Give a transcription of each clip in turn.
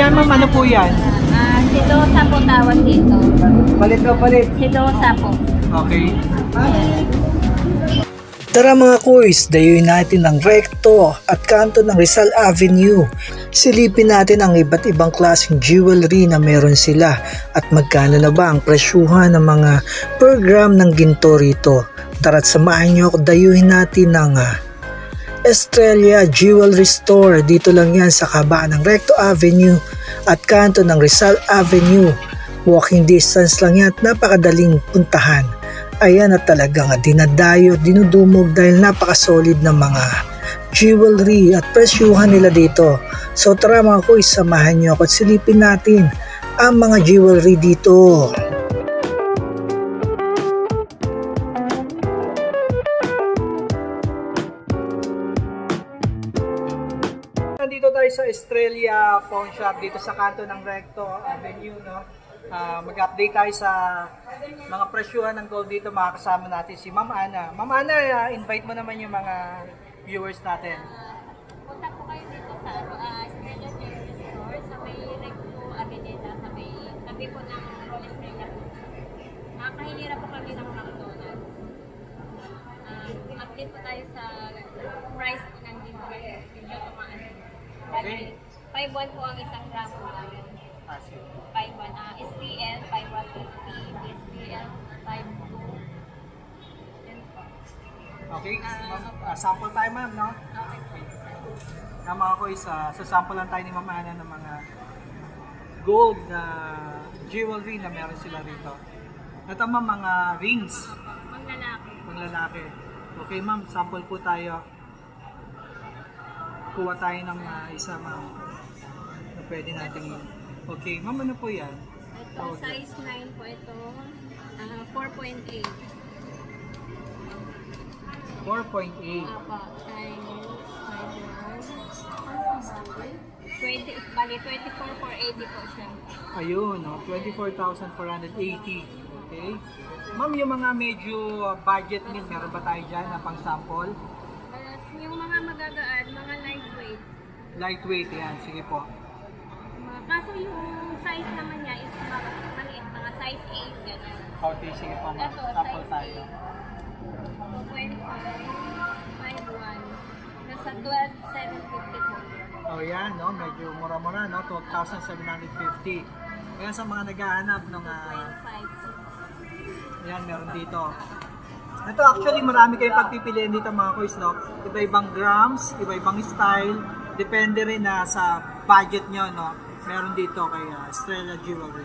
Ayan ma'am, ano po yan? Sidosa po tawag dito. Palit na palit. Sidosa po. Okay. Tara mga kuys, dayuin natin ang rekto at kanto ng Rizal Avenue. Silipin natin ang iba't ibang klaseng jewelry na meron sila at magkano na ba ang presyuhan ng mga per gram ng ginto rito. Tara't samahan nyo ako, dayuin natin ang Estrella Jewelry Store. Dito lang yan sa kabaan ng Recto Avenue at kanto ng Rizal Avenue. Walking distance lang yan at napakadaling puntahan. Ayan at talagang dinadayo at dinudumog dahil napakasolid ng mga jewelry at presyuhan nila dito. So tara mga kuys, samahan nyo ako at silipin natin ang mga jewelry dito. Nandito tayo sa Estrella Pawn Shop dito sa kanto ng Recto Avenue, no? Mag-update tayo sa mga presyuhan ng gold dito. Makakasama natin si Ma'am Ana. Ma'am Ana, invite mo naman yung mga viewers natin. Punta po kayo dito sa Estrella Jewelry Store sa may Recto Avenue, sa may tabi po ng Estrella po. Nakakahilira po kami ng McDonald's. Update po tayo sa price ng ginto. Medyo tumaas. Okay. 5.1 po ang isang gramo namin. 5.1. SPL 5.150. SPL 5.2. Okay, sample tayo ma'am, no? Okay. Mga kuys, sasample lang tayo ni Ma'am Ana ng mga gold na jewelry na meron sila rito. Ito ma'am, mga rings. Panglalaki. Panglalaki. Okay ma'am, sample po tayo. Kuha tayo ng isa ma'am na pwede natin. Okay, ma'am, ano po yan? Ito, size 9 po ito. 4.8. 4.8. Apa, times 5.1. Bali, 24,480 po siya. Ayun, no? 24,480. Okay. Ma'am, yung mga medyo budget meal, meron ba tayo dyan na pang sample? Yung mga magagaan, mga lightweight. Lightweight, yan. Sige po. Kaso yung size naman niya is maliit, mga size 8, ganyan. Okay, sige po ma'am. Sample tayo. 2.5, 5.1. Nasa 12,750 po. Oh yan, no? Medyo mura-mura, no? 12,750. Ayan sa mga naghahanap ng 2.5. yan, meron dito. Ito actually marami kayong pagpipilian dito mga kuys, no? Iba-ibang grams, iba-ibang style. Depende rin na sa budget nyo, no? Meron dito kay Estrella Jewelry.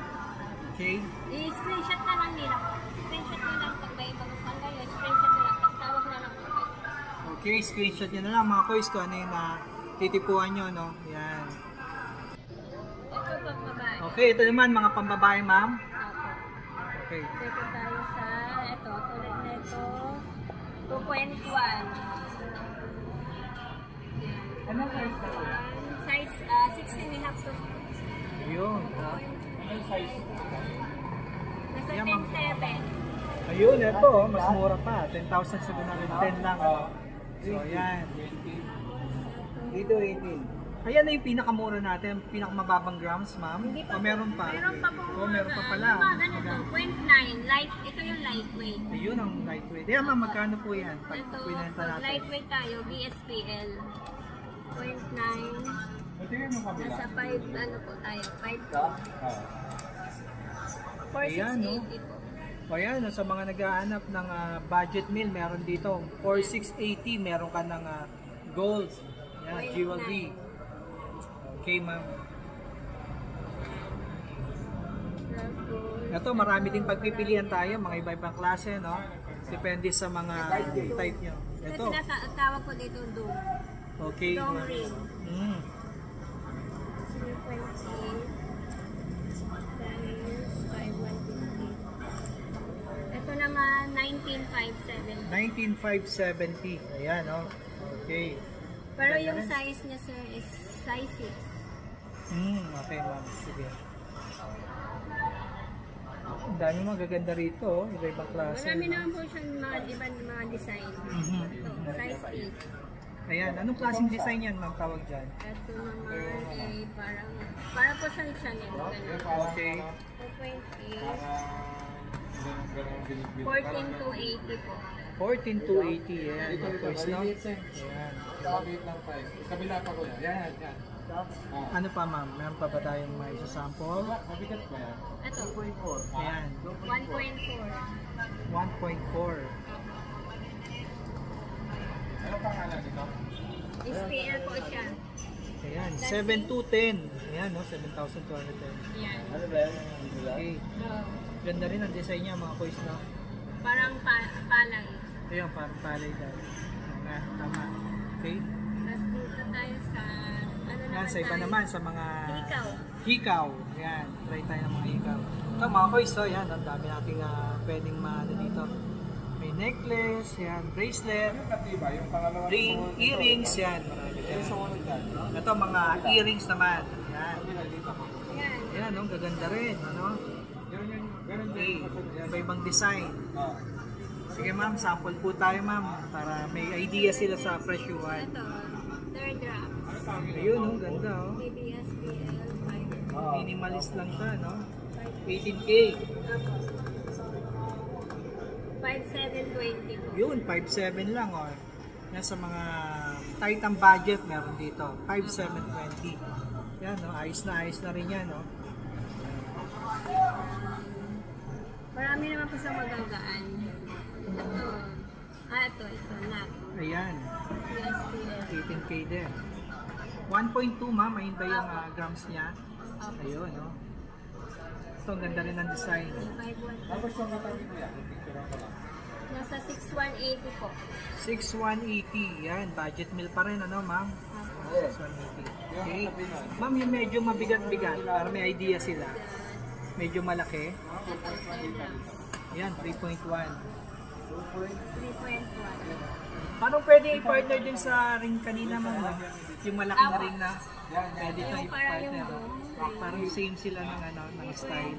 Okay? I-screenshot na lang nila. Screenshot nyo lang pag may magustuhan kayo. Screenshot nyo lang. Tapos tawag na lang po. Okay, screenshot nyo na lang mga kuys kung ano yung titipuan nyo, no? Yan. Ito pang babae. Okay, ito naman mga pambabae, ma'am. Opo. Okay. Dito tayo sa ito. Tulad na ito. 2.1. Ano size na po? Size 16 and a half to. Ayun. Anong size? Nasa Yan, 10.7. Ayun, ito, mas mura pa. 10,710 lang. So, yan. Dito, 18. Ayan na yung pinakamura natin, pinakamababang grams, ma'am. Hindi pa O meron pa? Meron pa po. O, meron pa pala. Ano to? 0.9. Light. Ito yung lightweight. Ayun ang lightweight. Ayan, ma'am, magkano po yan? Pag Ito, pinenta pag natin. lightweight tayo, BSPL. 0.9. Nasa 5, ano po tayo? 5. Ayan, no? 4,680 po. O yan, sa mga naghahanap ng budget meal, meron dito 4,680, meron ka ng gold, yan, jewelry. Okay, ma'am. Ito, marami din pagpipilian tayo, mga iba-ibang klase, no? Depende sa mga type nyo. Ito. Tawag ko dito dome. Okay. Dome ring. 3.8. Ito naman 19,570. 19,570. Ayan, no? Okay. Pero yung size niya, sir, is size 6. Okay, ma'am. Sige. Ang dami magaganda rito, oh. Iba-ibang klase. Marami naman po siyang mga ibang mga design. Ito, size 8. Ayan, anong klaseng design yan, ma'am, tawag dyan? Ito naman ay parang po siyang Chanel. Okay. 2.8. 14 to 80 po. 14 to 80, yan. Of course, no? Ayan. Kabila pa ko yan. Yan. Ano pa, ma'am? Meron pa ba tayong may sample? Mabigat ba yan? Ito, Ayan. 1.4. 1.4. Ano pangalan nito? SPL po siya. Ayan. 7 to 10. Ayan, no? 7,210. Yan. Ano ba yan? Okay. Oh, Ganda rin ang design niya, mga boys, no? parang palay. Ayan, parang palay daw. Nga, tama. Okay. Tapos dito tayo sa Yan, sa iba tayo? naman, sa mga Ikaw. hikaw. Ayan, try tayo ng mga hikaw. Ito, mga boys, so, yan, ang dami nating pwedeng maano dito. May necklace, yan, bracelet, Katiba, yung pangalawa. ring, earrings, yan. Marami Yung yan. sumunod yan. Ito, mga earrings naman. Yan. Yan. Yan, no, gaganda rin, ano? Yun. Ganun Okay, din. iba-ibang design. Ah. Sige ma'am, sample po tayo ma'am, para may idea sila sa presyuhan. Ito, third drops. Ayun, oh, ganda oh. Maybe SPL 5. Minimalist lang siya, no? 18K. 5,720 po. Yun, 5.7 lang oh. Yan sa mga tight ang budget meron dito. 5,720. Yan, no? Ayos na rin yan, no? Marami naman po sa magagaan. Ito. Ito, NAP. Ayan, SPL. 18K din. 1.2 ma'am, ayun ba yung grams niya? Opo. Ayun, no? Ito, ang ganda rin ang design. 5,100. Tapos yung katabi mo yan. Picture ko lang. Nasa 6,180 po. 6,180. Yan, budget meal pa rin, ano ma'am? Opo. 6,180. Okay. Ma'am, yung medyo mabigat-bigat para may idea sila. Medyo malaki. Ito, 10 grams. Yan, 3.1. 3.1. Paano pwede i-partner din sa ring kanina ma'am? Yung malaking ring na pwede ito Yung para yung i-partner. boom. Parang same sila ng, ng style.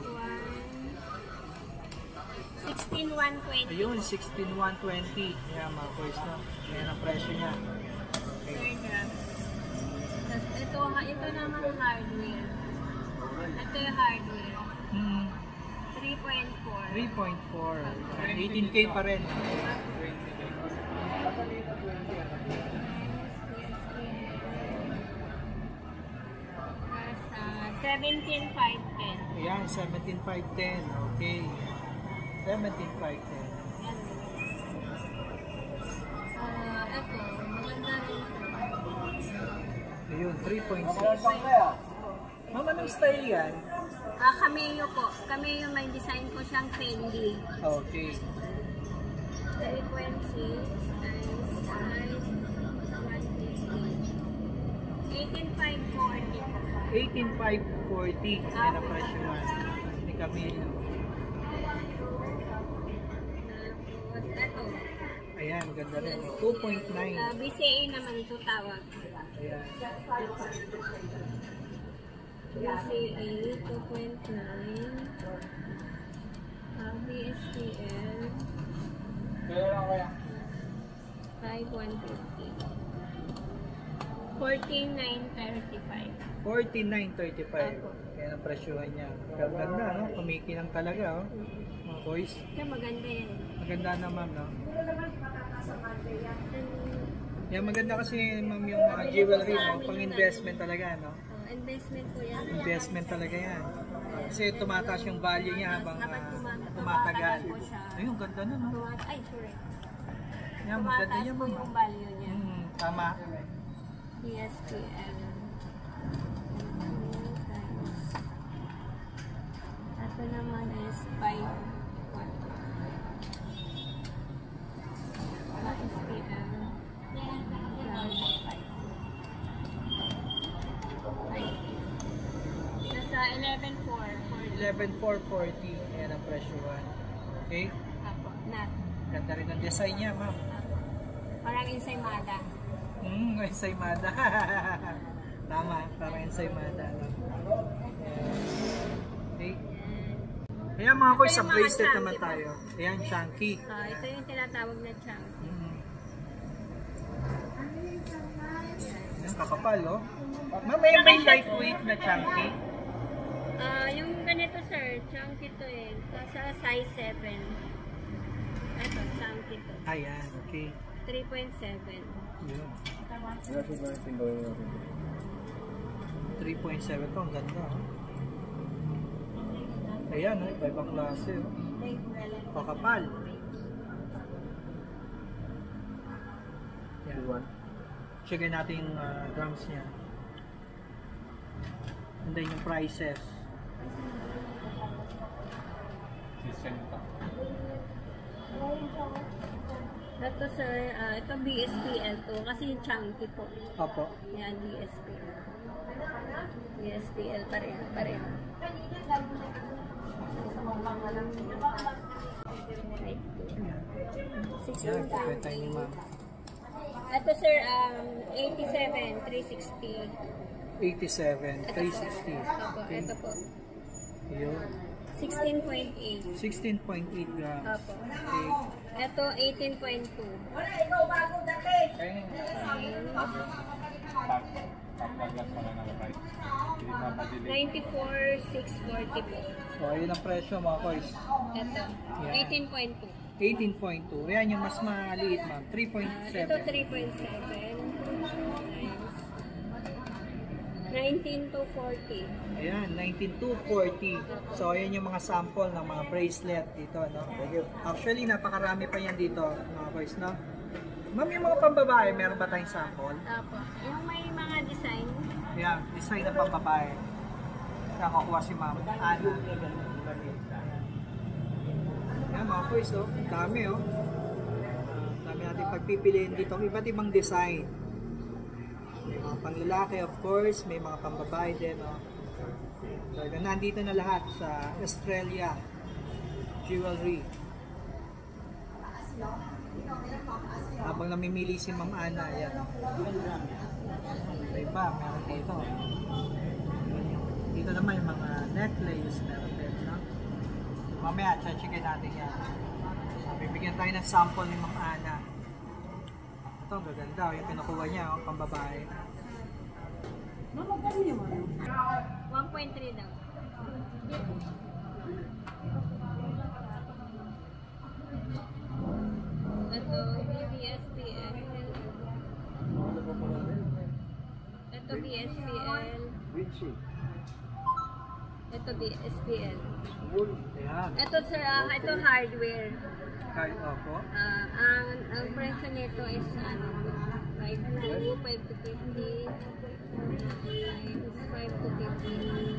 16,120. Ayun, 16,120. Yan, mga boys, no? Yan ang presyo niya. Okay. 3 grams. Tapos ito naman hardware. Ito yung hardware. 3.4. 3.4. 18K pa rin. Nasa 17,510. Ayan, 17,510. Okay. 17,510. Ito, maganda rin. Ayun, 3.6. Ma'am, anong style yan? Cameo po. Cameo may design po siyang Fendi. Okay. 3.6 times 5, 150. 18,540. Yan ang presyo man. Ni Camilo. Tapos ito. Ayan, ganda rin. 2.9. BCA naman ito tawag. Ayan. BCA 2.9. BSTL Kaya lang kaya. 5,150. 14,935. 49.35. Yan ang presyohan niya. Ganda, no? Kumikinang talaga, oh. Mga boys. Kaya maganda yan. Maganda na, ma'am, no? Yan, maganda kasi, ma'am, yung mga jewelry, no? Pang-investment talaga, no? Investment po yan. Investment talaga yan. Kasi tumataas yung value niya habang Habang tumatagal. po siya. Ayun, ganda na, no? Ay, sorry. Yan, maganda Tumataas yan, po ma'am. yung value niya. Tama. ESPN. Ito naman is 5. ESPN. Nasa 11,440. 11,440. Yan ang presyohan. Okay? Apo, nat. Ganda rin ang design niya, ma'am. Parang ensaymada. Ensaymada. Tama, parang ensaymada. Okay. Ayan mga koy, sa Ito yung mga bracelet chunky naman po. tayo. Ayan, chunky. Ito yung tinatawag na chunky. Yan, kakapal, oh. Ma'am, may lightweight na chunky. Yung ganito sir, chunky to eh. Sa size 7. Ito, chunky to. Ayan, okay. 3.7. Yun. Wala siya ba yung single yun? 3.7 to, ang ganda. Oh. Ayan, oh, iba-ibang klase. Oh. Kakapal. Yan. Check natin yung grams niya. And then yung prices. 60. Ito sir, ito BSPL to kasi yung chunky po. Opo. Yan, BSPL. BSPL pareho. Yan, kwenta ni ma'am. Ito sir, 87, 360. 87, 360. Opo, Okay. ito po. Yun. 16.8. 16.8 grams. Opo. Okay. Ito, 18.2. Tapos pala ng price. Hindi mapadili. 94,640 po. So, ayun ang presyo mga boys. Ito, Yan. 18.2. 18.2. Ayan yung mas maliit ma'am. Ito, 3.7. 3.7. 19,240. Ayan, 19,240. So, ayan yung mga sample ng mga bracelet dito, no? Actually, napakarami pa yan dito, mga boys, no? Ma'am, yung mga pambabae, meron ba tayong sample? Apo. Yung may mga design. Ayan, design na pambabae. Nakakuha si ma'am. Ana. Ayan, mga boys, oh. Dami, oh. Dami natin pagpipiliin dito. Iba't ibang design. May mga panglalaki, of course. May mga pambabae din, oh. So, nandito na lahat sa Australia Jewelry. Habang namimili si Ma'am Ana, yan. May iba, meron dito. Dito naman yung mga necklace, meron din, no? Mamaya, checkin natin yan. Bibigyan tayo ng sample ni Ma'am Ana. Ito, ang gaganda. Yung kinukuha niya, oh, pambabae. 1.3 daw. Ito, BSPL. Ito, BSPL. Ito, BSPL. Ayan. Ito, sir, ito hardware. Card, opo. Ang presyo nito is, 5 to 50. 5 to 50.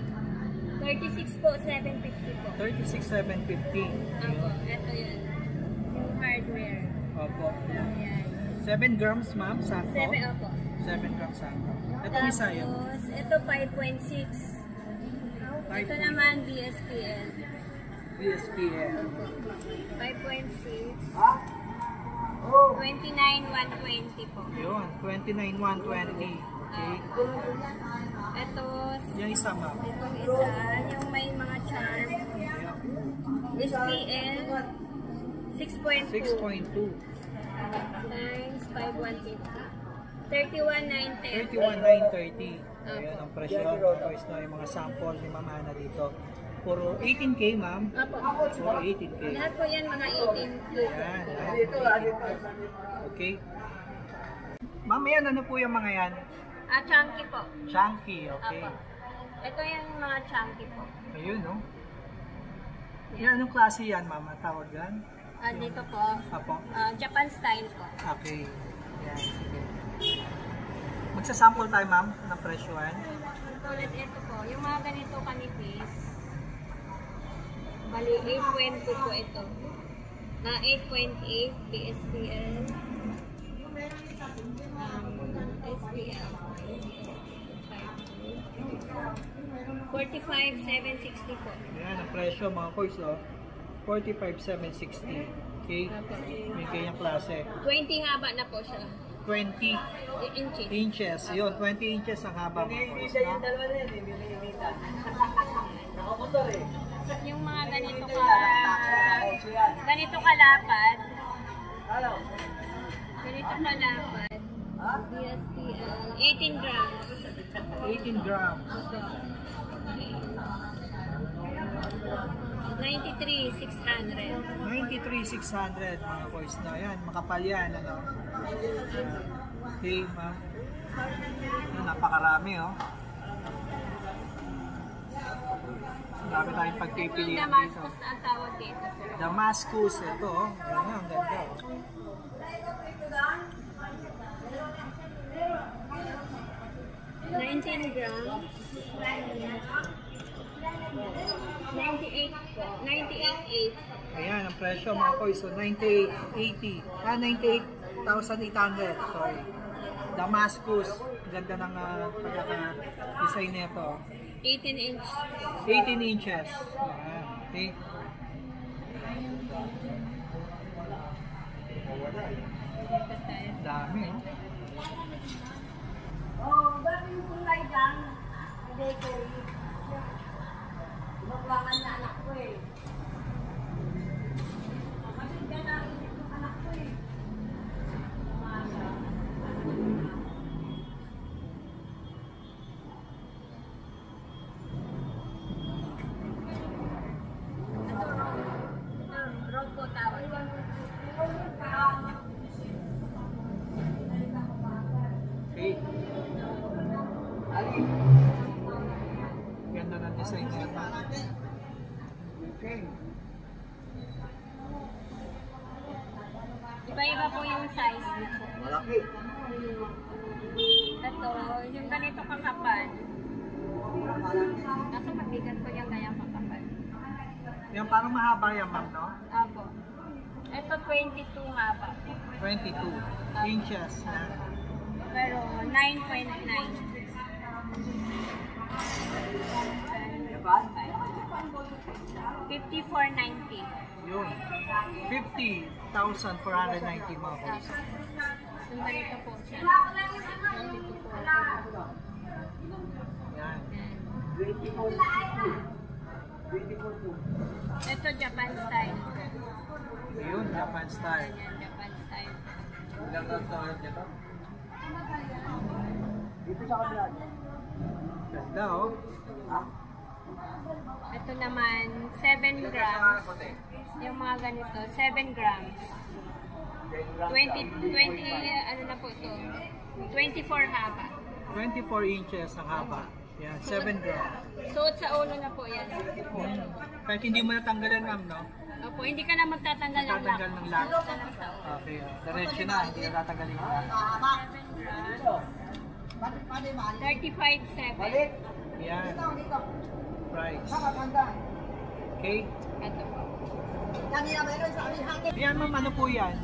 36 po, 750 po. 36,750. Ako, ito yun. Yung hardware. Opo. Ayan. 7 grams, ma'am, sakto? 7, opo. 7 grams sakto. Itong isa yun. Tapos, ito 5.6. Ito naman BSPL. BSPL. 5.6. 29,120 po. Yun, 29,120. Okay. Ito, Yung isa, ma'am. itong isa, yung may mga charm. Ayan. SPL 6.2 6.2. times 5,150. 31,910. 31,930. Ayan ang presyo. Tapos na yung mga sample ni Ma'am Ana dito. Puro 18K, ma'am. Apo. Puro 18K. Lahat po yan mga 18. Ayan. Lahat 18K. Okay. Ma'am, yan, ano po yung mga yan? Chunky po. Chunky, okay. Apo. Ito yung mga chunky po. Ayun, no? Yan, anong klase yan, ma'am? Ang tawag yan? Dito po, Apo. Japan style po. Okay. Yan. Sige. Magsasample tayo, ma'am, ng presyoan. Tulad ito po, yung mga ganito kanipis. Bali, 8.2 po ito. 8.8 PSPL. SPL. 45,760 po. Yan, ang presyo, mga boys, oh. 45,760. Okay? May kanyang klase. 20 haba na po siya. 20 Inches. inches. Yun, 20 inches ang haba, mga boys, no? Yung mga ganito kalapad. Ganito kalapad. 18 grams. 18 grams. 93,600. 93,600 mga boys na. Yan, makapal yan. Ano? Okay, ma'am. Napakarami, oh. Marami tayong Ito pagpipilian dito. Damascus ang tawag dito. Damascus, ito, oh. Yan, ang ganda. 19 grams. 98 po. 98,800. Ayan, ang presyo mga boys. So, 98,800. 98,800. Sorry. Damascus. Ang ganda ng pagkaka-design nito. 18 inch. 18 inches. Ayan. Okay. Dami, oh. Oh, daming kulay lang. Hindi ko. Magwangan na anak ko eh. Kasi dyan na yung anak ko eh. Road po tawag. Okay. Ganda ng design nito. Okay. Iba-iba po yung size. Malaki. Ito, yung ganito kakapal. Kaso mabigat ko yung ganyang kakapal. Yan parang mahaba yan, ma'am, no? Apo. Ito 22 haba. 22 inches. Yan. Pero 9.9. 54.90. Yun. 50,490 mga boys. Yung ganito po siya. Yan. Ito Japan style. Yun, Japan style. Yan, Japan style. Ilang taon sa ulit nito? Ganda, oh. Ito naman 7 grams. Yung mga ganito, 7 grams. 20, ano na po ito? 24 haba. 24 inches ang haba. Yan, 7 grams. Suot sa ulo na po yan. Kahit hindi mo natanggalan, ma'am, no? Opo, hindi ka na magtatanggal ng lock. Tatanggal ng lock. Suot na lang sa ulo. Okay, diretso na, hindi na tatanggalin yung lock. 35.7. Yan. Price. Okay. Ito po. Yan, ma'am, ano po yan?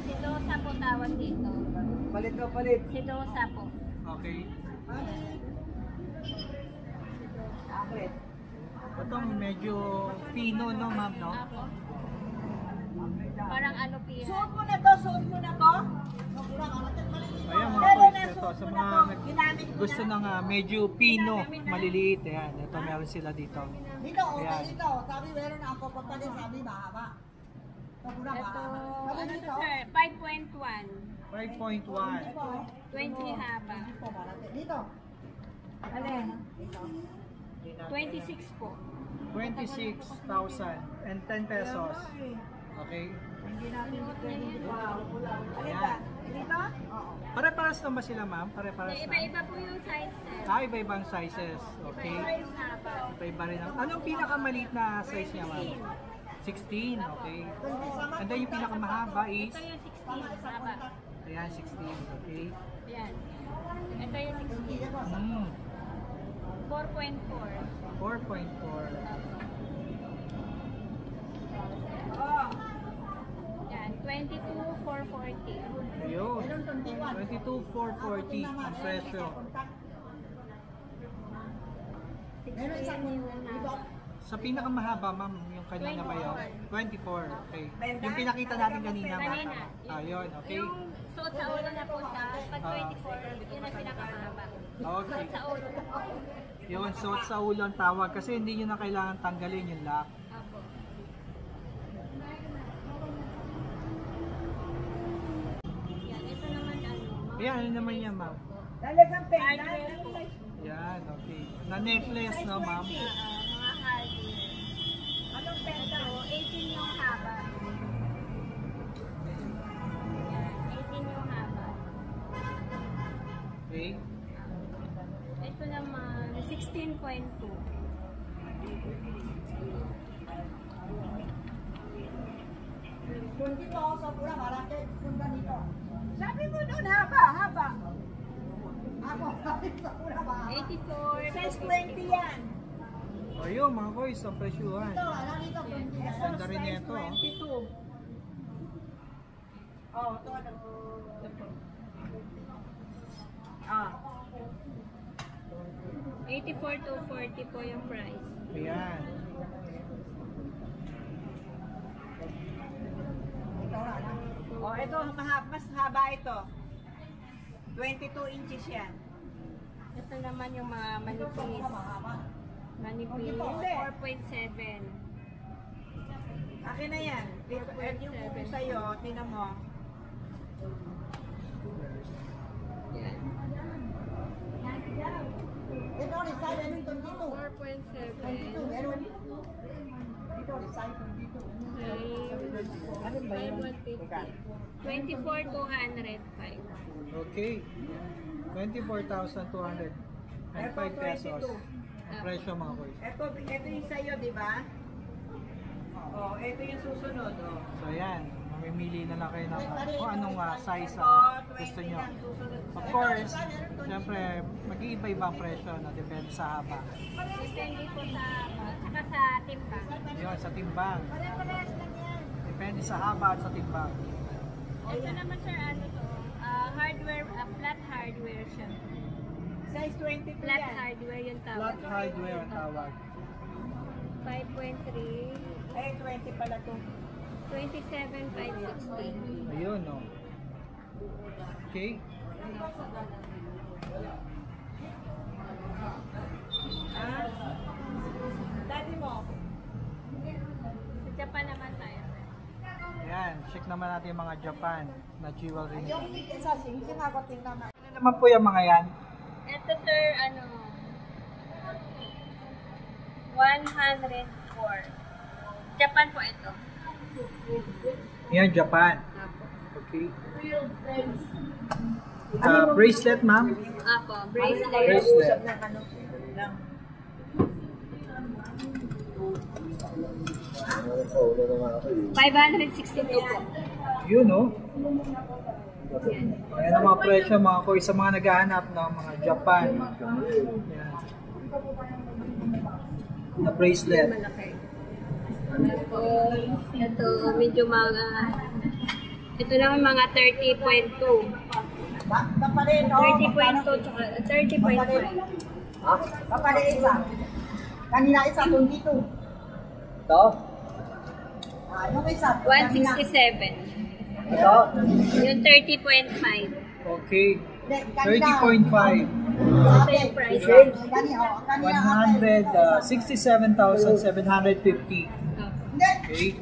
Sidosa po tawag dito. Palit o palit? Sidosa po. Okay. Ito medyo pino, no, ma'am, no? Ako. Parang ano pira. Suot mo na to, suot mo na to. Ayan mga boys, ito sa mga gusto ng medyo pino, maliliit. Ayan, ito meron sila dito. Dito, okay Ayan. dito. Sabi meron na ako papalit, sabi mahaba. Sabi na Ito, mahaba. Sabi ano dito. to sir? 5.1. 5.1. 20 haba. Dito. Alin? Dito. 26 po. 26,000 and 10 pesos. Okay? Hindi natin pwede. Wow. Alin Ayan. ba? Dito? Oo. Pare-paras lang ba sila, ma'am? Pare-paras lang? Iba-iba po yung size sir. Iba-ibang sizes. Okay? Iba yung haba. Iba-iba rin. Anong pinakamaliit na size niya, ma'am? 16. Okay. And then yung pinakamahaba is? Ito yung 16 haba. Ayan, 16. Okay. Yan. Ito yung 16. 4.4. 4.4. Yan. 22,440. Ayun. 22,440 ang presyo. 16 yung haba. Sa pinakamahaba, ma'am, yung kanina ba yun? 24. Okay. Yung pinakita natin kanina, ma'am. Kanina. Ayun, okay. Yung suot sa ulo na po siya, pag 24, yun ang pinakamahaba. Okay. Suot sa ulo. Yun, suot sa ulo ang tawag kasi hindi nyo na kailangan tanggalin yung lock. Apo. Yan, ito naman ano. Ayan, ano naman yan, ma'am? Talagang pendant. Hardware po. Yan, okay. Na necklace, no, ma'am? Mga hardware. Anong pendant? So, 18 yung haba. Yan, 18 yung haba. Okay. Ito naman, 16.2. Kung dito ako sa pula, malaki. Kung ganito. Sabi mo doon, haba, haba. Ako, sabi sa pula, mahaba. 84. Size 20 yan. Ayun, mga boys, ang presyuhan. Ito, alam nito, 20. Ito, Ganda rin size nito, oh. 22. Oh, ito, Ah. 84 to 40 po yung price. Ayan. Oh, ito, mas haba ito. 22 inches yan. Ito naman yung mga manipis. Manipis, 4.7. Akin na yan. Ito yung kuko sa'yo, tinan mo. Yan. Ito, Rizal, ano yung 22? 4.7. Meron. Ito, Rizal, 22. Ano ba yun? 24,205. Okay. 24,205 pesos. Ang presyo, mga boys. Ito yung sa'yo, di ba? Oh, ito yung susunod, oh. So, ayan. Mamimili na lang kayo ng kung anong size Ito, gusto 20 nyo. lang susunod. Of course, syempre, mag-iiba-iba ang presyo na depende sa haba. Depende po sa saka sa timbang. Yun, sa timbang. Pare-parehas lang yan. Depende sa haba at sa timbang. Ito naman sir, ano to? Hardware, flat hardware siya. Size 22 Flat yan. hardware yung tawag. Flat hardware ang tawag. 5.3, Eh, 20 pala to. 27,560. Ayun, no. Okay. Ah? Daddy mo. Sa Japan naman tayo. Ayan, check naman natin yung mga Japan na jewelry nila. Yung isa, sinagot din naman. Ano naman po yung mga yan? Ito sir, ano, 104. Japan po ito. Yan, Japan. Okay. Bracelet, ma'am? Apo, bracelet. Bracelet. Ng ano, ng 562 po. Yun, no? Ayan ang mga presyo, mga koy, sa mga naghahanap ng mga Japan. Yan. Na bracelet. Malaki. Ito, medyo mga, ito naman mga 30.2. Paparin, oh. 30.2 tsaka 30.5. Paparin isa. Kanina isa, 22. Ito? Ah, yung isa. 167. Ito? Yung 30.5. Okay. 30.5. Ito yung price. Kanina, 167,750. Okay.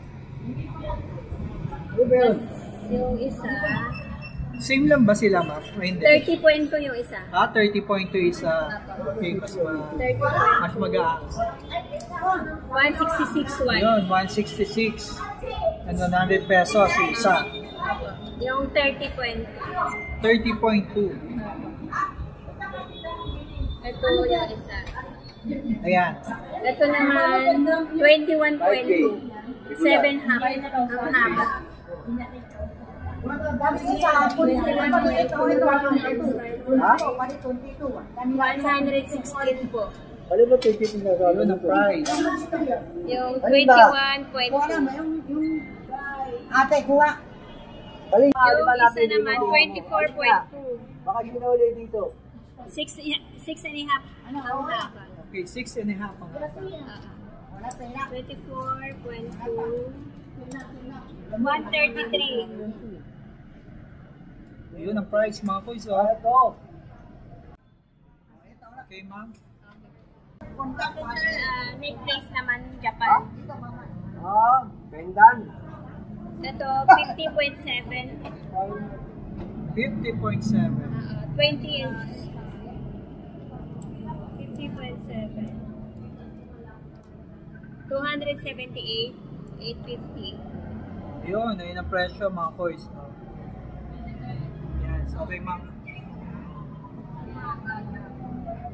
Yung isa, Same lang ba sila, ma'am? O hindi? 30.2 yung isa. 30.2 isa. Okay, mas 30.2. mas mag-aangas. 166 one. Yun, 166. And 100 pesos yung isa. Yung 30.2. 30.2. Ito yung isa. Ayan. Ito naman, 21.2. 7 half. Ang haba. Dami isa, Ha? 116 po. Ano ba yun ang price? Yung Kuha 21.2. na, yung ate, kuha. Yung isa naman, 24.2. Baka ginawali dito. 6 and a half ang haba. Okay, 6 and a half ang haba. 24.2. 133. Yun ang price, mga boys. Oh. Okay, ma'am. Ito sir, necklace naman Japan. Pendan. Ito, 50.7. 50.7. 20 inches. 50.7. 278, 850. Yun, ayun ang presyo mga kois. No? Yan, okay ma'am.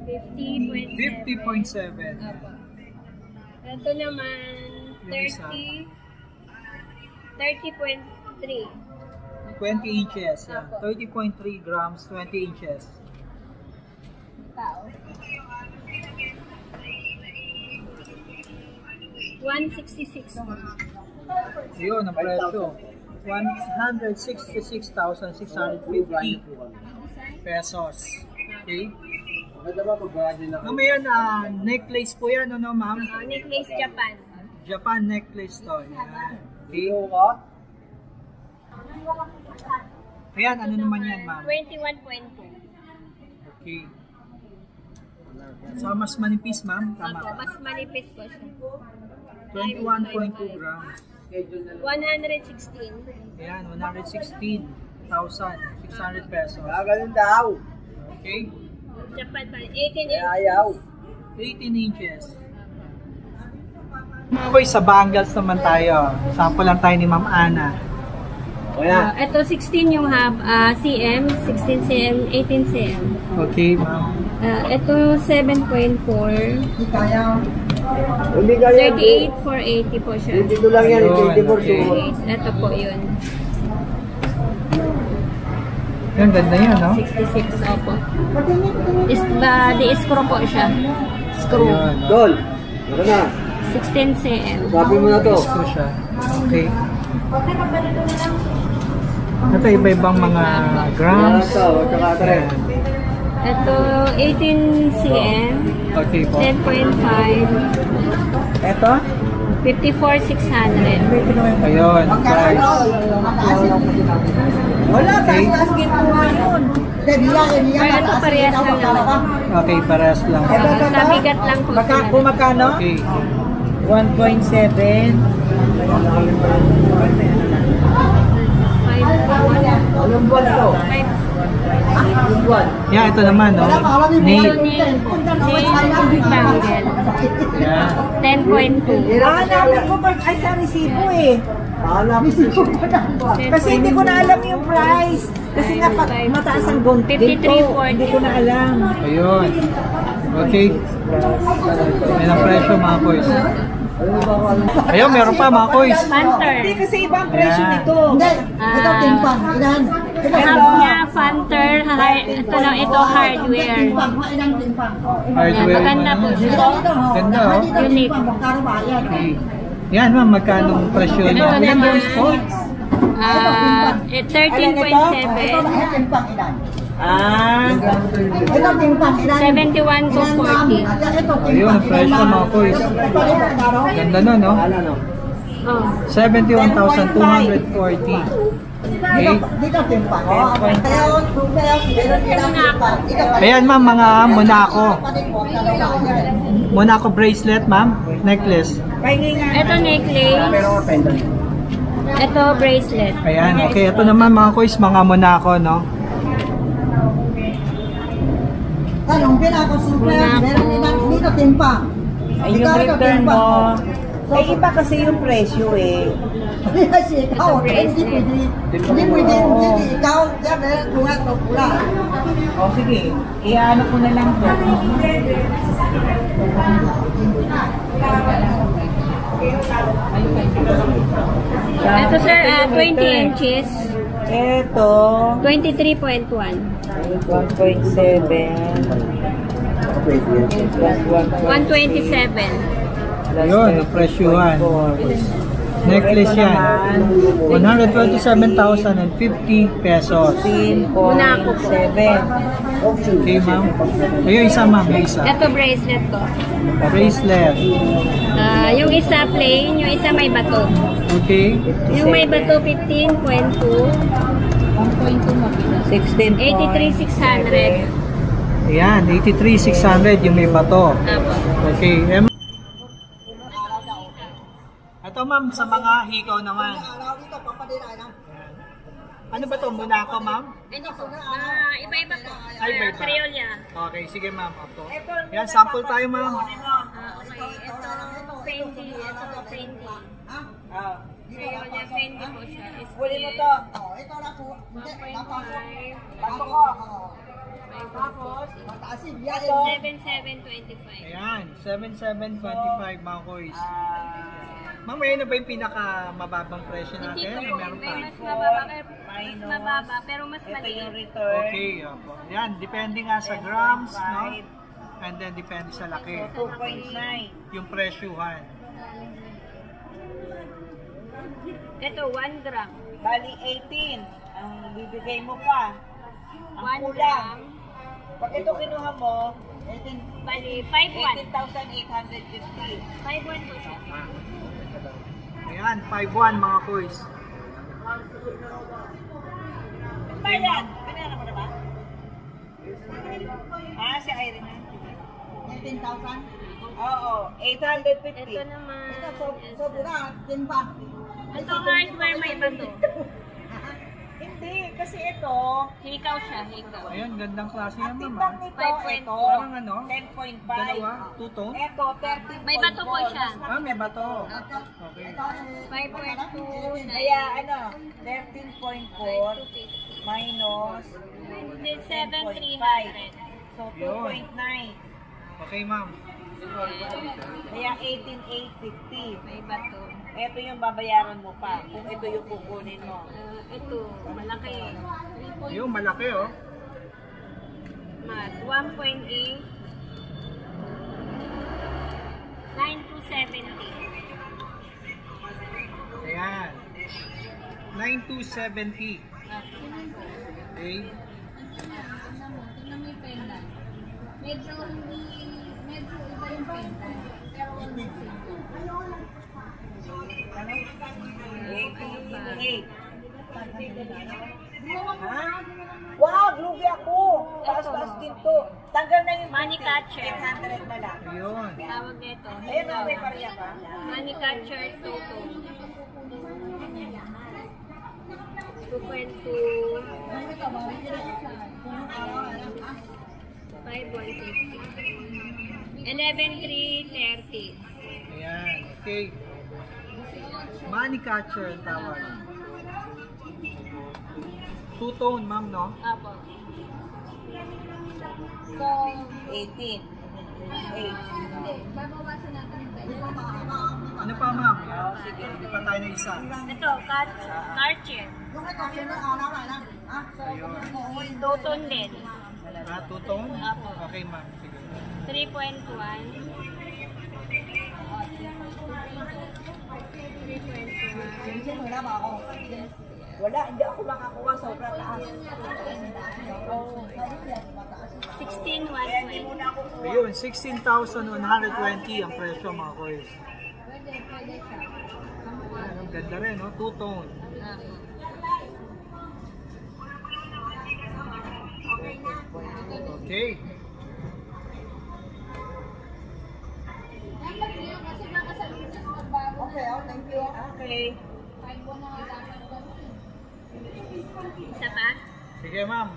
50.7. 50.7. Opo. Ito naman, 30. 30.3. 20 inches. Yan. 30.3 grams, 20 inches. Tao. 166. Yun ang presyo. 166,650 pesos. Okay? Mamaya na necklace po yan, ano ma'am? Necklace Japan. Japan necklace to. Yan. Okay. Ayan, ano naman yan ma'am? 21.2. Okay. So, mas manipis ma'am? Tama Opo, ba? mas manipis po siya. 21.2 grams. 116. Ayan, 116,600 pesos. Ganun daw. Okay? Japan pa. 18 inches. Ayaw. 18 inches. Mga boy, sa bangles naman tayo. Sample lang tayo ni Ma'am Ana. Ito 16 yung hub, cm, 16 cm, 18 cm. Okay, ma'am. Ito 7.4. Hindi kaya. 38,480 po siya. Dito lang yan. Ayun, 24 okay. Ito po yun. Yan, ganda yan, no? 66, opo. Di-screw po siya. Screw. Ayun. Dol. Ano na? 16 cm. Sabi mo na to. Gusto siya. Okay. Ito, iba-ibang mga grams. Ito, tsaka tre. Ito 18 cm. Okay po. 10.5. Ito? 54,600. Ayun, price. Wala, Okay. taas gito nga yun. Pero ito parehas lang naman. Okay, parehas lang. Sa bigat lang po sila. Kung magkano? Okay. 1.7. Anong buwan to? Anong buwan? Yan, ito naman, no? Nail. Nail bangle. Yan. 10.2. Hanapin ko pa ay sa resibo eh. Hanapin ko pa. Kasi hindi ko na alam yung price. Kasi nga pag mataas ang gold 53.40. hindi ko na alam. Ayun. Okay. Yan ang presyo, mga kois. Ayun, meron pa, mga kois. Panther. Hindi kasi iba ang presyo Ayan. nito. Hindi. Ito timpang. Ilan? Half niya, Panther. Ito lang, ito hardware. Ilan timpang? Hardware. Maganda po siya. Ganda, oh. Unique. Okay. Yan, ma'am, magkano ang presyo Ito niya? Ilan naman. boys po? 13.7. timpang ilan? Ito timpang ilan? 71 to 40. Ayun, ang presyo, mga kois. Ganda na, no? Oh. 71,240. Okay. Dito timpang. Ayan, ma'am, mga Monaco. Monaco bracelet, ma'am. Necklace. Ito necklace. Ito bracelet. Ayan, okay. Ito naman, mga kois, mga Monaco, no? Tanong pinako super, meron ilang dito timpang. Ay yung return mo. Ay iba kasi yung presyo eh. Kasi ikaw, hindi pwede, ikaw, yan eh, tungat o pula. O sige, i-ano ko na lang to. Ito sir, 20 inches. Ito, 23.1. 1.7. 127. Ayun, ang presyuhan. Necklace yan. 127,050 pesos. Monaco po. 7. Okay, ma'am. Ayun, isa, ma'am. Yung isa. Ito bracelet ko. Bracelet. Yung isa plain, yung isa may bato. Okay. Yung may bato 15.2. 16. 83,600. Ayan, 83,600 yung may bato. Apo. Okay. Ito, ma'am, sa mga hikaw naman. Ano ba to? Monaco, ma'am? Ano po? Iba-iba po. Ay, iba-iba. Criolla. Okay, sige ma'am. Opo. Yan, sample tayo ma'am. Okay. Ito, Fendi. Ito, Fendi. Criolla, Fendi po siya. Huli mo to. Ito na po. 1.5. Pasok ko. Mataasin. Yan. 7,725. Ayan, 7,725 mga kois. Ma'am, ayun na ba yung pinaka-mababang presyo Hindi natin? po, Meron pa? may mas mababa, pero mas Ito yung maliit. return. Okay, opo. Yan, depende nga sa grams, no? And then depende sa laki. 2.9. Yung presyuhan. Ito, 1 gram. Bali 18. Ang bibigay mo pa. Ang 1 kulang. gram. Pag ito kinuha mo, Bali, 5.1. 18,850. 5.1 po siya. Ayan, 5,1 mga kois. Bayan! Pinala mo na ba? Si Irene na. 19,000. Oo, 850. Ito naman. Sobra. Timpa. Ito hardware may bato. Hindi, kasi ito, Hikaw siya, hikaw. Ayan, gandang klase yan, ang ma'am. timbang ah. nito, 5.2. ito, Parang ano? 10.5. Dalawa, two-tone? Ito, 13.4. May bato po siya. Ah, may bato. Okay. 5.2. Kaya ano, 13.4 minus 7,300. so 2.9. Okay, ma'am. Kaya 18,850. May bato. Ito yung babayaran mo pa kung ito yung kukunin mo. Ito, malaki. Yung malaki, oh. Mat, 1.8. 9,270. Ayan. 9,270. Okay. Tingnan mo yung penda. Medyo iba yung penda. Pero almost same. 18,8. Ha? Wow, lugi ako! Taas-taas din to. Tanggal na yung Money catcher. 800 na lang. Ayun. Tawag nito. Ayun o, may pariya ka. Money catcher Toto. 2.2. 11,330. Ayan. Okay. Money catcher ang tawag. Two-tone, ma'am, no? Apo. So, 18. 8. babawasan natin yung Ano pa, ma'am? Sige, hindi pa tayo na isa. ito, catcher. Yung ito, sinaraw na. Ayun. Toton din. Ah, two-tone? Apo. Okay, ma'am. Sige. 3.1. Wala ba ako? Wala, hindi ako makakuha. Sobrang taas. 16,120. Muna ako kuha. Ayun, 16,120 ang presyo, mga kois. Pwede siya. Ayan, ang ganda rin, no? Two-tone. Apo. Okay. Okay, thank you. Okay. Isa pa? Sige, ma'am.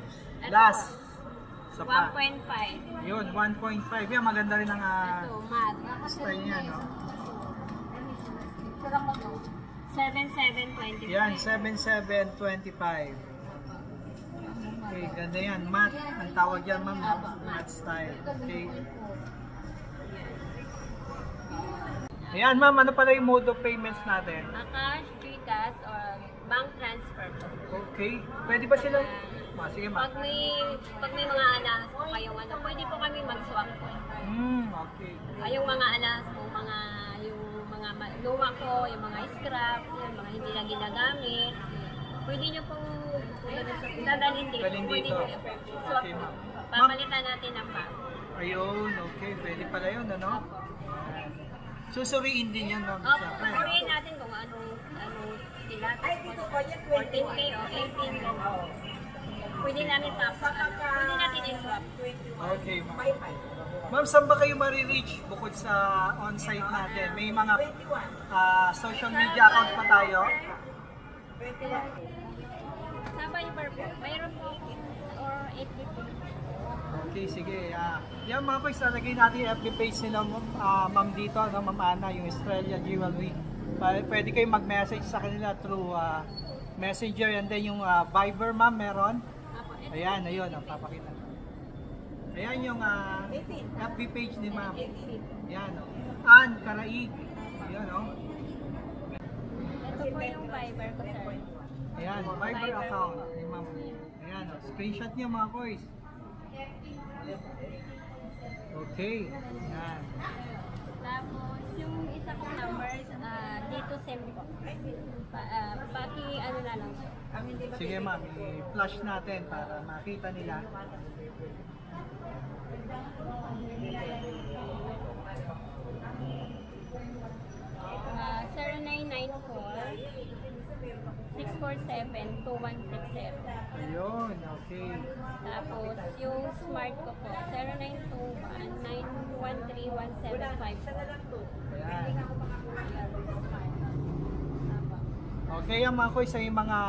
Last. Sa pa. 1.5. Yun, 1.5. Yan, maganda rin ang Ito, mat. style niya, no? 7,725. Yan, 7,725. Okay, ganda yan. Matte. Ang tawag yan, ma'am. No? Matte style. Okay. Ayan, ma'am. Ano pala yung mode of payments natin? Cash, GCash, or bank transfer po. Okay. Pwede ba sila? Sige, ma'am. Pag may mga alahas po kayong ano, pwede po kami mag-swap po. Okay. Yung mga alahas po, yung mga luma ko, yung mga scrap, yung mga hindi na ginagamit. Pwede nyo pong dadalhin dito. Dalhin Pwede dito. nyo swap Okay, po. ma'am. Papalitan natin ng bank. Ayun, okay. Pwede pala yun, ano? Susuriin din yan, ma'am. Opo, Siyempre. purihin natin kung anong tilatas. Ay, dito ko yung 14K o 18 gano'n. Pwede namin pwede natin i-swap. Okay, ma'am. Ma'am, saan ba kayo marireach bukod sa on-site natin? May mga social media accounts pa tayo? Sa Viber po. Mayroon po akong or 850. Okay, sige. Yan mga boys, lagay natin yung FB page ni ma'am dito, no, Ma'am Ana, yung Estrella Jewelry. Pwede kayong mag-message sa kanila through Messenger, and then yung Viber, ma'am, meron. Ayan, ayun, ang papakita. Ayan yung FB page ni ma'am. Ayan, Ann Karaig. Ayan, oh. Ito po yung Viber ko, sir. Ayan, Viber account ni ma'am. Ayan, oh. Screenshot niyo mga boys. Okay. Ayan. Tapos, yung isa kong numbers, dito send po. Paki ano na lang. Sige ma'am, i-flash natin para makita nila. Uh, 0994-647-2167. Ayun, okay. Tapos, yung smart ko po, 0921-913-1754. Ayan. Okay, yan mga koy, sa yung mga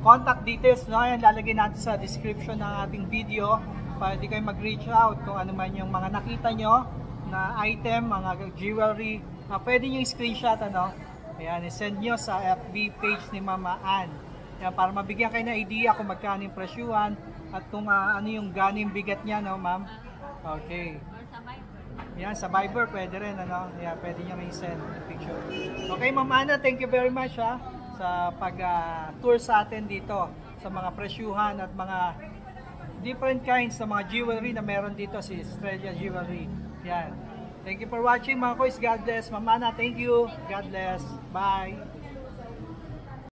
contact details, no? Ayan, lalagay natin sa description ng ating video. Pwede kayo mag-reach out kung ano man yung mga nakita nyo na item, mga jewelry. Pwede nyo screenshot, ano? Ayan, send nyo sa FB page ni Mama Ann. Ayan, para mabigyan kayo ng idea kung magkano yung presyuhan at kung ano yung ganing bigat niya, no, ma'am? Okay. Or sa Viber. Yan, sa Viber pwede rin, ano? Yeah, pwede nyo rin send yung picture. Okay, Ma'am Ana, thank you very much sa pag-tour sa atin dito sa mga presyuhan at mga different kinds ng mga jewelry na meron dito si Estrella Jewelry. Yan. Thank you for watching mga kois. God bless. Ma'am Ana, thank you. God bless. Bye.